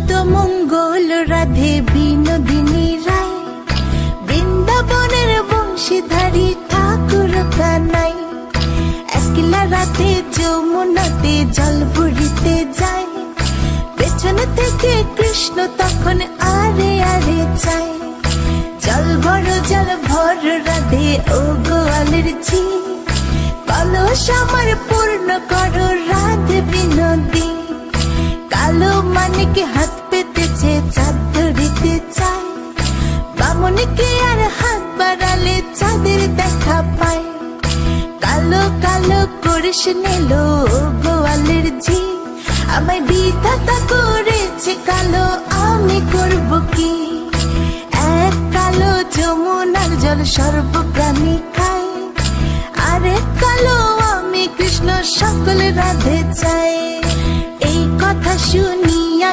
যত মঙ্গল রাধে বিনোদিনী রায়, বৃন্দাবনের বংশীধারী ঠাকুর কানাই। একলা রাতে যমুনাতে জল ভরিতে যায়, পেছন থেকে কৃষ্ণ তখন আরে আরে চায়। জল ভর রাধে ও গোয়ালের ঝি, কলস আমার পূর্ণ করো রাধে বিনোদী। কালো মানিক হাত পেতেছে চাঁদ ধরিতে চায়, বামনকে আর হাত বাড়ালে চাঁদের দেখা পায়। কালো কালো করিস নিল গোয়ালের ঝি, আমায় বিধাতা করেছে কালো, আমি করব কি? এক কালো যমুনার জল সর্বপ্রাণী খায়, আরেক কালো আমি কৃষ্ণ সকল রাধে চাই। এই কথা শুনিয়া